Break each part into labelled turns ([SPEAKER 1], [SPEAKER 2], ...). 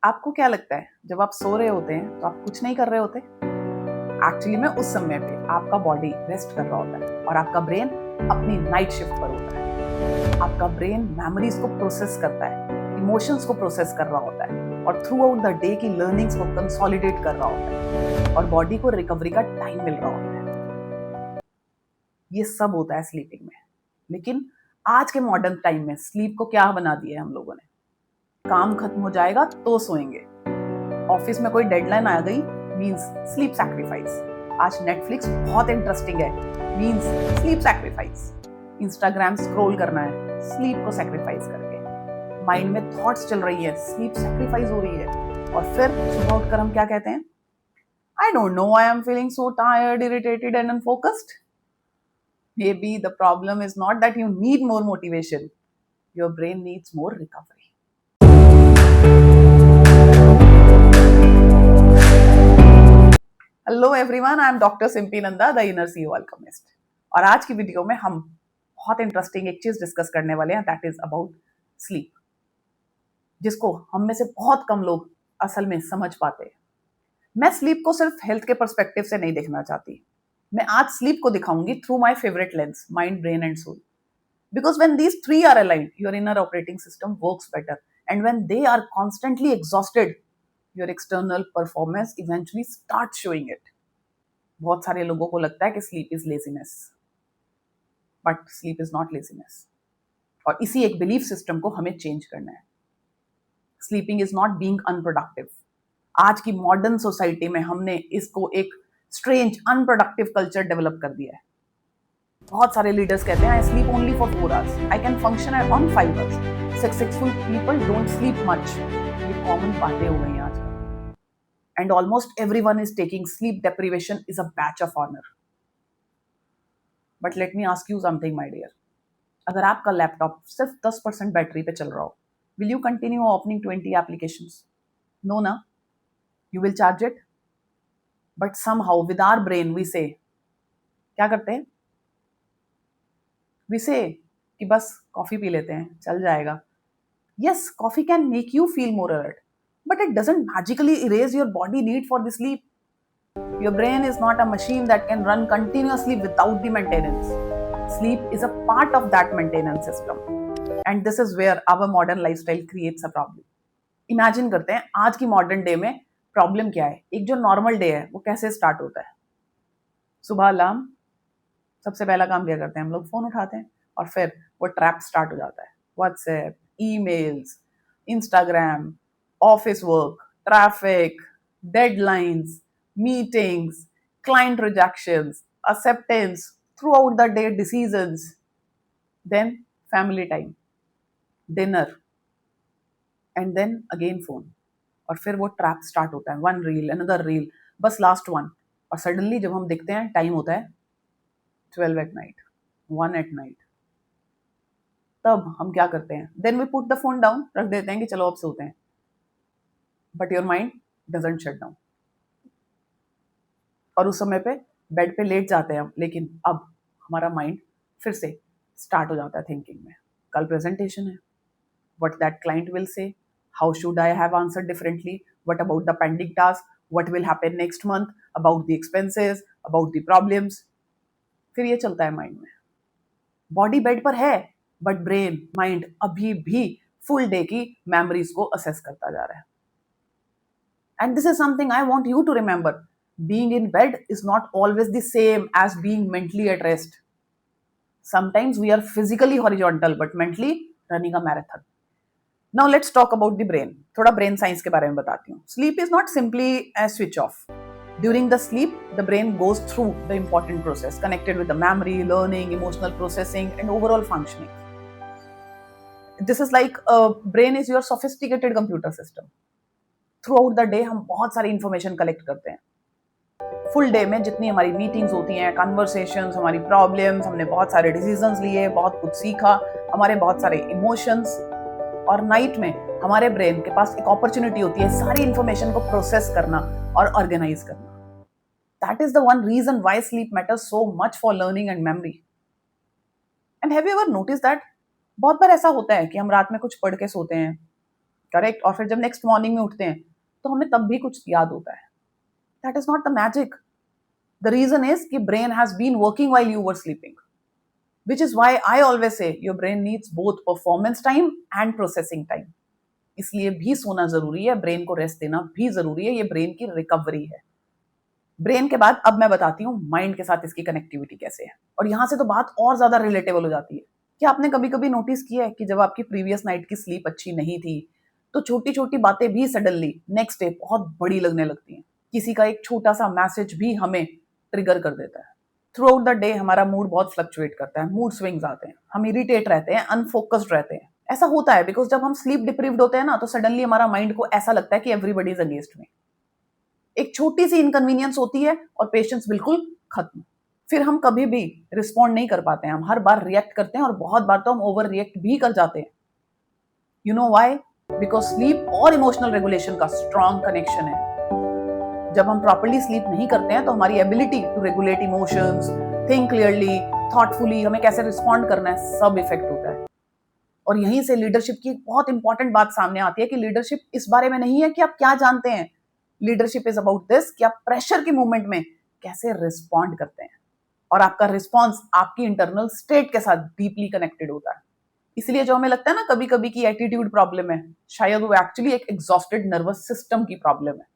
[SPEAKER 1] आपको क्या लगता है जब आप सो रहे होते हैं तो आप कुछ नहीं कर रहे होते? एक्चुअली में उस समय पे आपका बॉडी रेस्ट कर रहा होता है और आपका ब्रेन अपनी नाइट शिफ्ट पर होता है। आपका ब्रेन मेमोरीज को प्रोसेस करता है, इमोशंस को प्रोसेस कर रहा होता है और थ्रू आउट द डे की लर्निंग्स को कंसोलिडेट कर रहा होता है और बॉडी को रिकवरी का टाइम मिल रहा होता है। ये सब होता है स्लीपिंग में। लेकिन आज के मॉडर्न टाइम में स्लीप को क्या बना दिया है हम लोगों ने? काम खत्म हो जाएगा तो सोएंगे, ऑफिस में कोई डेडलाइन आ गई मींस स्लीप सैक्रिफाइस, आज नेटफ्लिक्स बहुत इंटरेस्टिंग है means sleep sacrifice, Instagram scroll करना है स्लीप को सैक्रिफाइस करके, माइंड में थॉट्स चल रही है स्लीप सैक्रिफाइस हो रही है और फिर सुबह उठकर हम क्या कहते हैं? I don't know, I am feeling so tired, irritated and unfocused. Maybe the problem is not that you need more motivation, your brain needs more recovery. Hello everyone, I am doctor Simpy Nanda, the inner CEO alchemist. और आज की video में हम बहुत interesting एक चीज discuss करने वाले हैं, दैट इज अबाउट स्लीप, जिसको हम में से बहुत कम लोग असल में समझ पाते हैं। मैं स्लीप को सिर्फ हेल्थ के पर्सपेक्टिव से नहीं देखना चाहती, मैं आज स्लीप को दिखाऊंगी through my favourite lens, mind, brain and soul. Because when these three are aligned, your inner operating system works better. And when they are constantly exhausted, your external performance eventually starts showing it. बहुत सारे लोगों को लगता है कि sleep is laziness. But sleep is not laziness. और इसी एक belief system को हमें change करना है. Sleeping is not being unproductive. आज की modern society में हमने इसको एक strange, unproductive culture develop कर दिया है. बहुत सारे लीडर्स कहते हैं I sleep only for 4 hours, I can function on 5 hours. Successful people don't sleep much, ये कॉमन बातें हो गई हैं आजकल। And almost everyone is taking sleep deprivation is a badge of honour. But let me ask you something my dear, अगर आपका laptop सिर्फ 10% battery पे चल रहा हो, will you continue opening 20 applications? No ना, you will charge it. But somehow with our brain we say, क्या करते हैं? वी से कि बस कॉफी पी लेते हैं, चल जाएगा। Yes, coffee can make you feel more alert, but it doesn't magically erase your body need for the sleep. Your brain is not a machine that can run continuously without the maintenance. Sleep is a part of that maintenance system. And this is where our modern lifestyle creates a problem. Imagine करते हैं आज की modern day में problem क्या है। एक जो normal day है वो कैसे स्टार्ट होता है? सुबह अलार्म, सबसे पहला काम क्या करते हैं हम लोग? फोन उठाते हैं और फिर वो ट्रैप स्टार्ट हो जाता है। WhatsApp, emails, Instagram, office work, traffic, deadlines, meetings, client rejections, acceptance throughout the day, decisions, then family time, dinner, and then again phone. और फिर वो ट्रैप स्टार्ट होता है, वन रील, अनदर रील, बस last one. और suddenly जब हम देखते हैं टाइम होता है 12 एट नाइट, 1 एट नाइट, तब हम क्या करते हैं? Then we put the phone down, रख देते हैं कि चलो अब सोते हैं। But your mind doesn't shut down और उस समय पे बेड पे लेट जाते हैं हम, लेकिन अब हमारा माइंड फिर से स्टार्ट हो जाता है थिंकिंग में। कल प्रेजेंटेशन है, what that client will say, how should I have answer differently, what about the pending task, what will happen next month, about the expenses, about the problems. फिर ये चलता है माइंड में। बॉडी बेड पर है but brain, mind अभी भी full day की मेमोरीज को असेस करता जा रहा है। And this is something I want you to remember, being in bed is not always the same as being mentally at rest. Sometimes we are physically horizontal but mentally running a marathon. Now let's talk about the brain. थोड़ा brain science के बारे में बताती हूँ। Sleep is not simply a switch off. During the sleep, the brain goes through the important process connected with the memory, learning, emotional processing, and overall functioning. This is like brain is your sophisticated computer system. Throughout the day हम बहुत सारी information collect करते हैं। Full day में जितनी हमारी meetings होती हैं, कन्वर्सेशंस, हमारी प्रॉब्लम्स, हमने बहुत सारे डिसीजंस लिए, बहुत कुछ सीखा, हमारे बहुत सारे इमोशंस, और नाइट में हमारे ब्रेन के पास एक अपॉर्चुनिटी होती है सारी इंफॉर्मेशन को प्रोसेस करना और ऑर्गेनाइज करना। That is the one reason why sleep matters so much for learning and memory. And have you ever notice that बहुत बार ऐसा होता है कि हम रात में कुछ पढ़ के सोते हैं, करेक्ट। और फिर जब नेक्स्ट मॉर्निंग में उठते हैं तो हमें तब भी कुछ याद होता है। That is not the magic. The reason is कि brain has been working while you were sleeping, which is why I always say your brain needs both performance time and processing time. इसलिए भी सोना जरूरी है, brain को rest देना भी जरूरी है, ये ब्रेन की रिकवरी है। ब्रेन के बाद अब मैं बताती हूँ माइंड के साथ इसकी कनेक्टिविटी कैसे है, और यहां से तो बात और ज्यादा रिलेटेबल हो जाती है। क्या आपने कभी कभी नोटिस किया है कि जब आपकी प्रीवियस नाइट की स्लीप अच्छी नहीं थी तो छोटी छोटी बातें भी सडनली नेक्स्ट डे बहुत बड़ी लगने लगती हैं। किसी का एक छोटा सा मैसेज भी हमें ट्रिगर कर देता है। थ्रू आउट द डे हमारा मूड बहुत फ्लक्चुएट करता है, मूड स्विंग्स आते हैं, हम इरिटेट रहते हैं, अनफोकस्ड रहते हैं। ऐसा होता है बिकॉज जब हम स्लीप डिप्रीव्ड होते हैं ना तो सडनली हमारा माइंड को ऐसा लगता है कि एवरीबडी इज अगेंस्ट मी। एक छोटी सी इनकन्वीनियंस होती है और पेशेंस बिल्कुल खत्म। फिर हम कभी भी रिस्पॉन्ड नहीं कर पाते हैं, हम हर बार रिएक्ट करते हैं और बहुत बार तो हम ओवर रिएक्ट भी कर जाते हैं। You know why? Because sleep और इमोशनल रेगुलेशन का स्ट्रॉन्ग कनेक्शन है। जब हम प्रॉपर्ली स्लीप नहीं करते हैं तो हमारी ability to regulate emotions, think clearly, thoughtfully, हमें कैसे रिस्पॉन्ड करना है, सब इफेक्ट होता है। और यहीं से लीडरशिप की एक बहुत इंपॉर्टेंट बात सामने आती है कि लीडरशिप इस बारे में नहीं है कि आप क्या जानते हैं। लीडरशिप इज अबाउट दिस कि आप प्रेशर के मूवमेंट में कैसे रिस्पॉन्ड करते हैं, और आपका रिस्पॉन्स आपकी इंटरनल स्टेट के साथ डीपली कनेक्टेड होता है। इसलिए जो हमें लगता है ना कभी कभी की एटीट्यूड प्रॉब्लम है, शायद वो एक्चुअली एक एग्जॉस्टेड नर्वस सिस्टम की प्रॉब्लम है,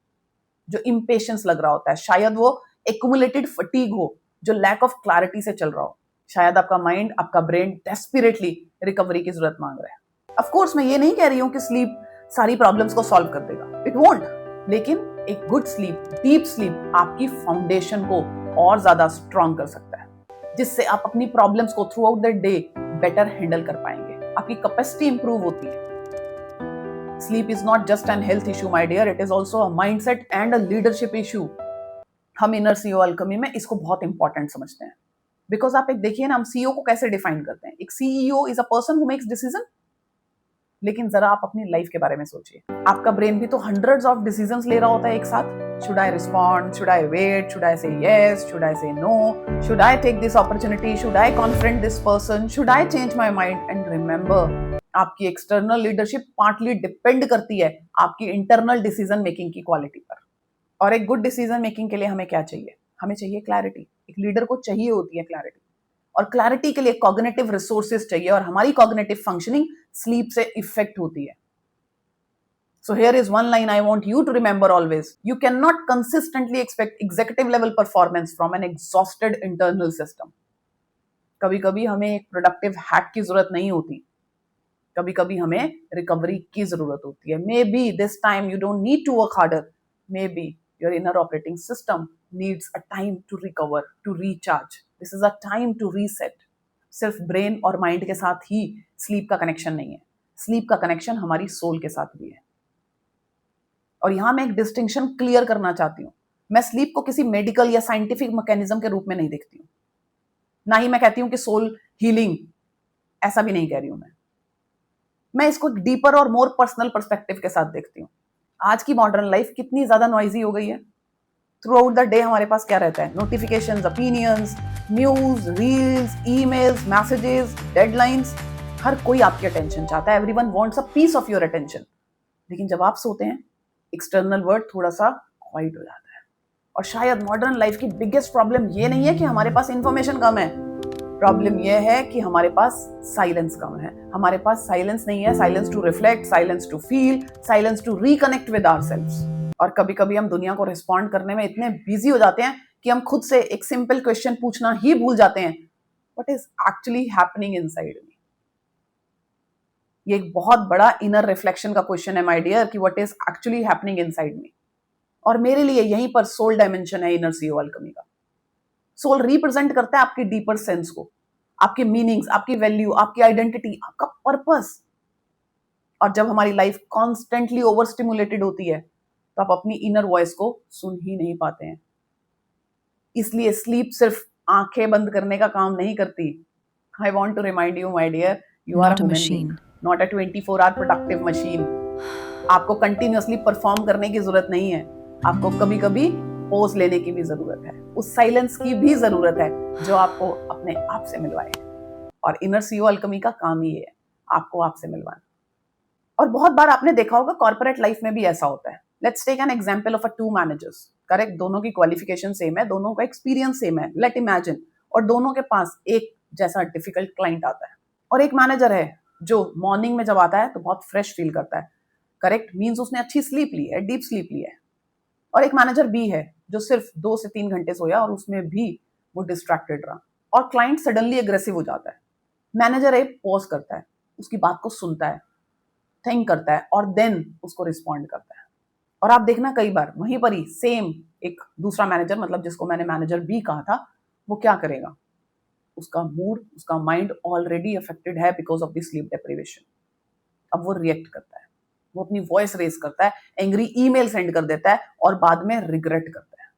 [SPEAKER 1] जो इम्पेशंस लग रहा होता है। शायद वो एक्यूमुलेटेड फटीग हो, जो लैक ऑफ क्लैरिटी से चल रहा हो। शायद आपका माइंड, आपका ब्रेन डेस्परेटली रिकवरी की जरूरत मांग रहा है। ऑफ कोर्स मैं ये नहीं कह रही हूं कि स्लीप सारी प्रॉब्लम्स को सॉल्व कर देगा, इट वोंट, लेकिन एक गुड स्लीप, डीप स्लीप आपकी फाउंडेशन को और ज्यादा स्ट्रॉन्ग कर सकता है, जिससे आप अपनी प्रॉब्लम्स को through out the day better handle कर पाएंगे, आपकी कैपेसिटी इंप्रूव होती है। Sleep is not just an health issue, my dear. It is also a mindset and a leadership issue. हम इनर सीईओ अल्केमी में इसको बहुत इंपॉर्टेंट समझते हैं। बिकॉज आप एक देखिए ना, हम सीईओ को कैसे डिफाइन करते हैं। एक CEO is a person who makes decision. लेकिन जरा आप अपनी लाइफ के बारे में सोचिए, आपका ब्रेन भी तो हंड्रेड्स ऑफ डिसीजंस ले रहा होता है एक साथ। Should I respond, should I wait, should I say yes, should I say no, should I take this opportunity, should I confront this person, should I change my mind. And remember, आपकी external leadership partly depend करती है आपकी internal decision making की quality पर। और एक good decision making के लिए हमें क्या चाहिए? हमें चाहिए क्लैरिटी। एक लीडर को चाहिए होती है क्लैरिटी, और क्लैरिटी के लिए कॉग्निटिव रिसोर्सेज चाहिए, और हमारी कॉग्निटिव फंक्शनिंग स्लीप से इफेक्ट होती है। So here is one line I want you to remember always. You cannot consistently expect executive level performance from an exhausted internal system. कभी कभी हमें एक प्रोडक्टिव हैक की जरूरत नहीं होती, कभी कभी हमें रिकवरी की जरूरत होती है। Maybe this time you don't need to work harder, maybe your inner operating system needs a time to recover, to recharge. This is a time to reset. सिर्फ ब्रेन और mind के साथ ही sleep का connection नहीं है, sleep का connection हमारी soul के साथ भी है। और यहां मैं एक डिस्टिंक्शन क्लियर करना चाहती हूं। मैं स्लीप को किसी मेडिकल या साइंटिफिक मैकेनिज्म के रूप में नहीं देखती हूं, ना ही मैं कहती हूं कि सोल हीलिंग, ऐसा भी नहीं कह रही हूं मैं इसको डीपर और मोर पर्सनल पर्सपेक्टिव के साथ देखती हूँ। आज की मॉडर्न लाइफ कितनी ज्यादा नॉइजी हो गई है। थ्रू आउट द डे हमारे पास क्या रहता है? Notifications, opinions, news, reels, emails, messages, deadlines. हर कोई आपकी अटेंशन चाहता है। Everyone wants a piece of your attention. लेकिन जब आप सोते हैं, एक्सटर्नल वर्ल्ड थोड़ा सा क्वाइट हो जाता है। और शायद मॉडर्न लाइफ की बिगेस्ट प्रॉब्लम ये नहीं है कि हमारे पास इंफॉर्मेशन कम है, प्रॉब्लम यह है कि हमारे पास साइलेंस कम है। हमारे पास साइलेंस नहीं है, silence to reflect, silence to feel, silence to reconnect with ourselves. और कभी कभी हम दुनिया को रिस्पॉन्ड करने में इतने बिजी हो जाते हैं कि हम खुद से एक सिंपल क्वेश्चन पूछना ही भूल जाते हैं, what is actually happening inside me. ये एक बहुत बड़ा इनर रिफ्लेक्शन का क्वेश्चन है माय डियर, कि what is actually happening inside me. और मेरे लिए यहीं पर सोल डायमेंशन है इनर सीईओ अल्केमी का। सोल रिप्रेजेंट करता है आपकी डीपर सेंस को, आपके मीनिंग्स, आपकी वैल्यू, आपकी आइडेंटिटी, आपका पर्पस। और जब हमारी लाइफ कॉन्स्टेंटली ओवर स्टिमुलेटेड होती है तो आप अपनी इनर वॉइस को सुन ही नहीं पाते हैं। इसलिए स्लीप सिर्फ आंखें बंद करने का काम नहीं करती। I want to remind you my dear, you are a machine, not a 24 hour productive machine. आपको कंटिन्यूअसली परफॉर्म करने की जरूरत नहीं है, आपको कभी कभी पोज लेने की भी जरूरत है, उस साइलेंस की भी जरूरत है जो आपको अपने आप से मिलवाए। और इनर सीईओ अल्केमी का काम ही है आपको आपसे मिलवाना। और बहुत बार आपने देखा होगा कॉर्पोरेट लाइफ में भी ऐसा होता है. Let's take an example of a two managers. Correct, दोनों की क्वालिफिकेशन सेम है, दोनों का एक्सपीरियंस सेम है, लेट इमेजिन, और दोनों के पास एक जैसा डिफिकल्ट क्लाइंट आता है. और एक मैनेजर है जो मॉर्निंग में जब आता है तो बहुत फ्रेश फील करता है. करेक्ट, मीन्स उसने अच्छी स्लीप ली है, डीप स्लीप ली है. और एक मैनेजर बी है जो सिर्फ 2 से 3 घंटे सोया और उसमें भी वो डिस्ट्रैक्टेड रहा, और क्लाइंट सडनली एग्रेसिव हो जाता है. मैनेजर ए पॉज करता है, उसकी बात को सुनता है, थिंक करता है और देन उसको रिस्पॉन्ड करता है. और आप देखना कई बार वहीं पर ही सेम एक दूसरा मैनेजर, मतलब जिसको मैंने मैनेजर बी कहा था, वो क्या करेगा, उसका मूड, उसका माइंड ऑलरेडी अफेक्टेड है because of the sleep deprivation. अब वो रिएक्ट करता है, वो अपनी वॉइस रेज करता है, एंग्री ईमेल सेंड कर देता है और बाद में रिग्रेट करता है.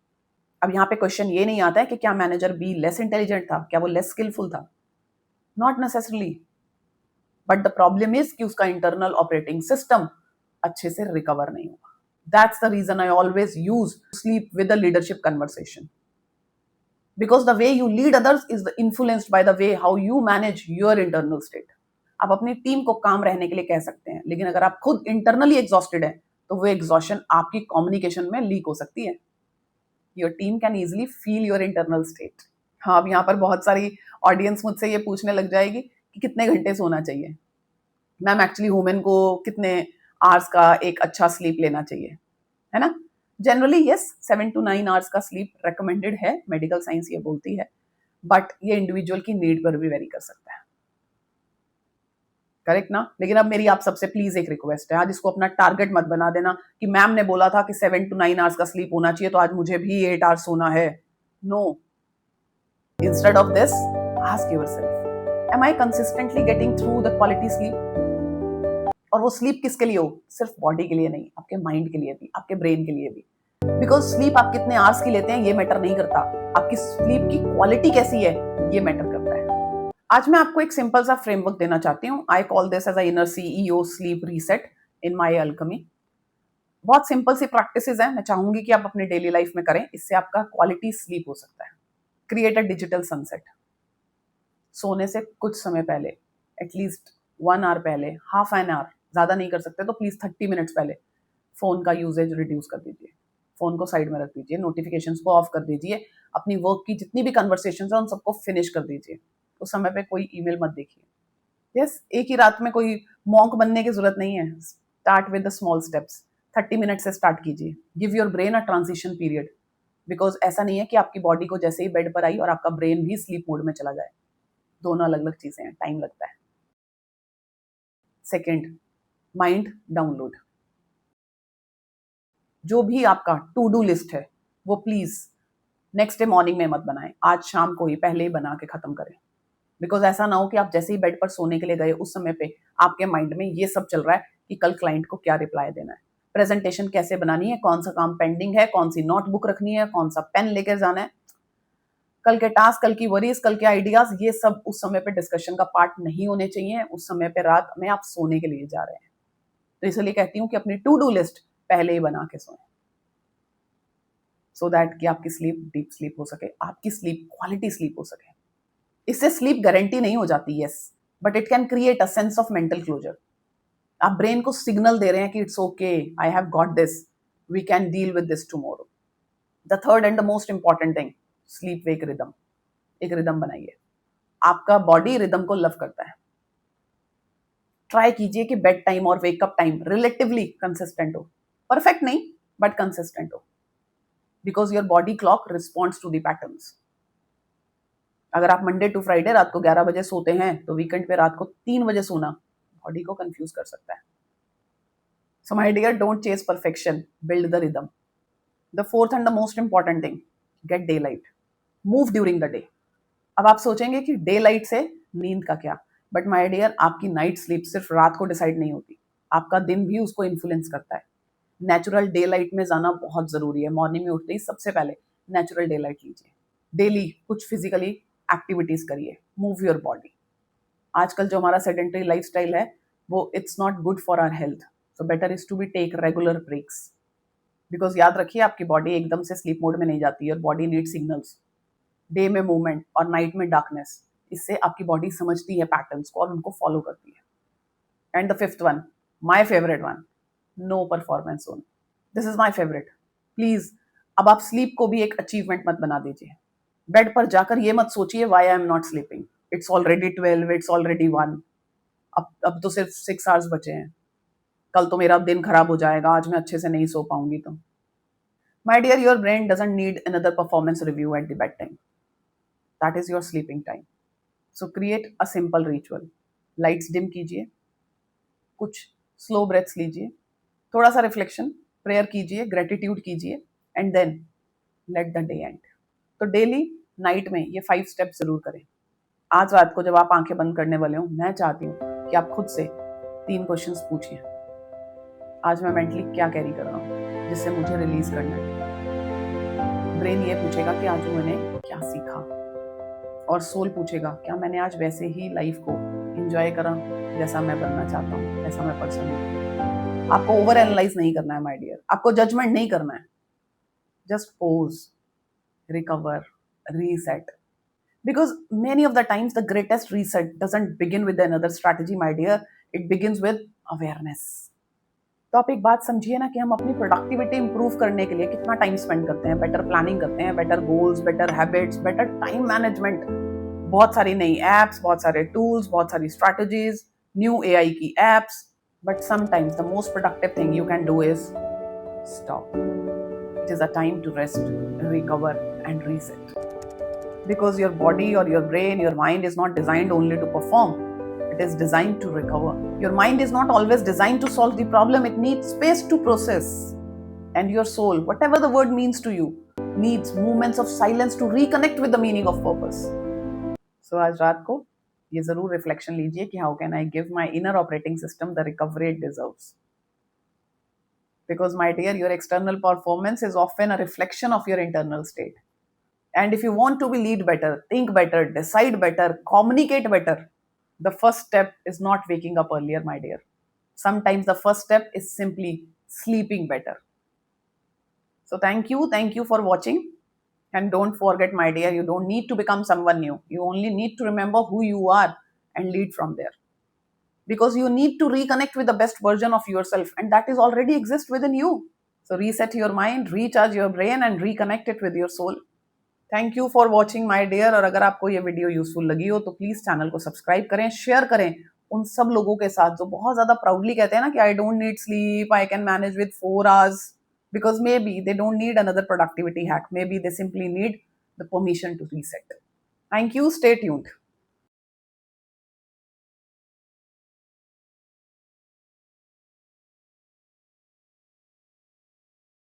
[SPEAKER 1] अब यहाँ पे क्वेश्चन ये नहीं आता है कि क्या मैनेजर बी लेस इंटेलिजेंट था, क्या वो लेस स्किलफुल था. Not necessarily, but the problem is कि उसका इंटरनल ऑपरेटिंग सिस्टम अच्छे से रिकवर नहीं हुआ. That's the reason I always use sleep with the leadership conversation, because the way you lead others is influenced by the way how you manage your internal state. आप अपनी team को काम रहने के लिए कह सकते हैं, लेकिन अगर आप खुद इंटरनली एग्जॉस्टेड है तो वो एग्जॉशन आपकी कम्युनिकेशन में लीक हो सकती है. Your team can easily feel your internal state. हाँ, अब यहाँ पर बहुत सारी ऑडियंस मुझसे ये पूछने लग जाएगी कि कितने घंटे सोना चाहिए. मैम एक्चुअली वुमेन को कितने आवर्स का एक अच्छा स्लीप लेना चाहिए, है ना. जनरली यस, 7 to 9 आवर्स का स्लीप रिकमेंडेड है, मेडिकल साइंस ये बोलती है, बट ये इंडिविजुअल की नीड पर भी वेरी कर सकता है. करेक्ट ना. लेकिन अब मेरी आप सबसे प्लीज एक रिक्वेस्ट है, आज इसको अपना टारगेट मत बना देना कि मैम ने बोला था कि 7 to 9 आवर्स का स्लीप होना चाहिए तो आज मुझे भी 8 आवर्स सोना है. No, instead of this ask yourself, am I consistently getting through the quality sleep. और वो स्लीप किसके लिए हो, सिर्फ बॉडी के लिए नहीं, आपके माइंड के लिए भी, आपके ब्रेन के लिए भी. बिकॉज स्लीप आप कितने आवर्स की लेते हैं ये मैटर नहीं करता, आपकी स्लीप की क्वालिटी कैसी है ये मैटर करता है. आज मैं आपको एक सिंपल सा फ्रेमवर्क देना चाहती हूँ. I call this as a inner CEO sleep reset in my alchemy. बहुत सिंपल सी प्रैक्टिसेस हैं, मैं चाहूंगी कि आप अपने डेली लाइफ में करें, इससे आपका क्वालिटी स्लीप हो सकता है. Create a digital sunset. सोने से कुछ समय पहले, एटलीस्ट 1 आवर पहले, हाफ एन आवर, ज्यादा नहीं कर सकते तो प्लीज 30 मिनट्स पहले फोन का यूजेज रिड्यूस कर दीजिए. फोन को साइड में रख दीजिए, नोटिफिकेशंस को ऑफ कर दीजिए, अपनी वर्क की जितनी भी कन्वर्सेशंस है उन सबको फिनिश कर दीजिए. उस समय पे कोई ईमेल मत देखिए. यस, एक ही रात में कोई मॉन्क बनने की जरूरत नहीं है. Start with the small steps. 30 minute से स्टार्ट कीजिए. Give your brain a transition period, because ऐसा नहीं है कि आपकी बॉडी को जैसे ही बेड पर आई और आपका ब्रेन भी स्लीप मोड में चला जाए. दोनों अलग अलग चीजें हैं, टाइम लगता है. Second, mind download. जो भी आपका टू डू लिस्ट है वो प्लीज नेक्स्ट डे मॉर्निंग में मत बनाएं, आज शाम को ही पहले ही बना के खत्म करें. बिकॉज ऐसा ना हो कि आप जैसे ही बेड पर सोने के लिए गए उस समय पे आपके माइंड में ये सब चल रहा है कि कल क्लाइंट को क्या रिप्लाई देना है, प्रेजेंटेशन कैसे बनानी है, कौन सा काम पेंडिंग है, कौन सी नोटबुक रखनी है, कौन सा पेन लेकर जाना है, कल के टास्क, कल की वरीज, कल के आइडियाज, ये सब उस समय पे डिस्कशन का पार्ट नहीं होने चाहिए. उस समय पे रात में आप सोने के लिए जा रहे हैं, तो इसलिए कहती हूँ कि अपनी टू डू लिस्ट पहले ही बना के सोएं, सो दैट कि आपकी स्लीप डीप स्लीप हो सके, आपकी स्लीप क्वालिटी स्लीप हो सके. इससे स्लीप गारंटी नहीं हो जाती, yes, but it can create a sense of mental closure. आप ब्रेन को सिग्नल दे रहे हैं कि it's okay, I have got this, we can deal with this tomorrow. The third and the most important thing, sleep wake rhythm. एक rhythm बनाइए. आपका body rhythm को लव करता है. ट्राई कीजिए कि बेड टाइम और वेकअप टाइम रिलेटिवली कंसिस्टेंट हो. परफेक्ट नहीं, बट कंसिस्टेंट हो, because your body clock responds to the patterns. अगर आप मंडे टू फ्राइडे रात को 11 बजे सोते हैं तो वीकेंड पे रात को 3 बजे सोना बॉडी को कंफ्यूज कर सकता है. So my dear, don't chase perfection, build the rhythm. The fourth and the most important thing, get daylight. Move during the day. अब आप सोचेंगे कि डे लाइट से नींद का क्या, बट माय डियर, आपकी नाइट स्लीप सिर्फ रात को डिसाइड नहीं होती, आपका दिन भी उसको इन्फ्लुएंस करता है. नेचुरल डे लाइट में जाना बहुत जरूरी है. मॉर्निंग में उठते ही सबसे पहले नेचुरल डे लाइट लीजिए. डेली कुछ फिजिकली एक्टिविटीज करिए, मूव योर बॉडी. आजकल जो हमारा सेडेंटरी लाइफस्टाइल है वो it's not good for our health, so better is to be take regular breaks. Because याद रखिए, आपकी बॉडी एकदम से स्लीप मोड में नहीं जाती. और बॉडी नीड सिग्नल्स. डे में मूवमेंट और नाइट में डार्कनेस, इससे आपकी बॉडी समझती है पैटर्न्स को और उनको फॉलो करती है. And the fifth one, my favourite one, no performance zone. This is my favourite. Please अब आप स्लीप को भी एक अचीवमेंट मत बना दीजिए। बेड पर जाकर ये मत सोचिए why I am not sleeping, it's already 12, it's already 1, अब तो सिर्फ 6 आवर्स बचे हैं, कल तो मेरा दिन खराब हो जाएगा, आज मैं अच्छे से नहीं सो पाऊंगी। तो my dear, your brain doesn't need another performance review at the bed time, that is your sleeping time. So create a simple ritual. Lights dim कीजिए, कुछ स्लो ब्रेथ्स लीजिए, थोड़ा सा रिफ्लेक्शन, प्रेयर कीजिए, ग्रेटिट्यूड कीजिए, and then let the day end. तो daily night में ये 5 स्टेप्स जरूर करें। आज रात को जब आप आंखें बंद करने वाले हो, मैं चाहती हूँ कि आप खुद से 3 क्वेश्चंस पूछिए। आज मैं मेंटली क्या कैरी कर रहा हूँ जिससे मुझे रिलीज करना है। ब्रेन ये पूछेगा कि आज मैंने क्या सीखा, और सोल पूछेगा क्या मैंने आज वैसे ही लाइफ को एंजॉय करा जैसा मैं बनना चाहता हूँ, जैसा मैं पर्सन हूँ। आपको ओवर एनालाइज नहीं करना है माय डियर, आपको जजमेंट नहीं करना है। Just pose, recover, reset. Because many of the times the greatest reset doesn't begin with another strategy, my dear. It begins with awareness. तो आप एक बात समझिए ना कि हम अपनी प्रोडक्टिविटी इंप्रूव करने के लिए कितना टाइम स्पेंड करते हैं, बेटर प्लानिंग करते हैं, better goals, better habits, better time management, बहुत सारी नई एप्स, बहुत सारे टूल्स, बहुत सारी स्ट्रैटेजीज, न्यू एआई की apps, but sometimes the most productive thing you can do is stop. It is a time to rest, recover and reset. Because your body or your brain, your mind is not designed only to perform. It is designed to recover. Your mind is not always designed to solve the problem. It needs space to process. And your soul, whatever the word means to you, needs moments of silence to reconnect with the meaning of purpose. So आज रात को ये जरूर reflection लीजिए कि how can I give my inner operating system the recovery it deserves. Because my dear, your external performance is often a reflection of your internal state. And if you want to be lead better, think better, decide better, communicate better, the first step is not waking up earlier, my dear. Sometimes the first step is simply sleeping better. So thank you for watching. And don't forget, my dear, you don't need to become someone new. You only need to remember who you are and lead from there. Because you need to reconnect with the best version of yourself, and that is already exists within you. So reset your mind, recharge your brain, and reconnect it with your soul. Thank you for watching my dear. और अगर आपको ये video useful लगी हो तो please channel को subscribe करें, share करें उन सब लोगों के साथ जो बहुत ज्यादा प्राउडली कहते हैं ना कि I don't need sleep, I can manage with 4 hours, because maybe they don't need another productivity hack, maybe they simply need the permission to reset. Thank you, stay tuned.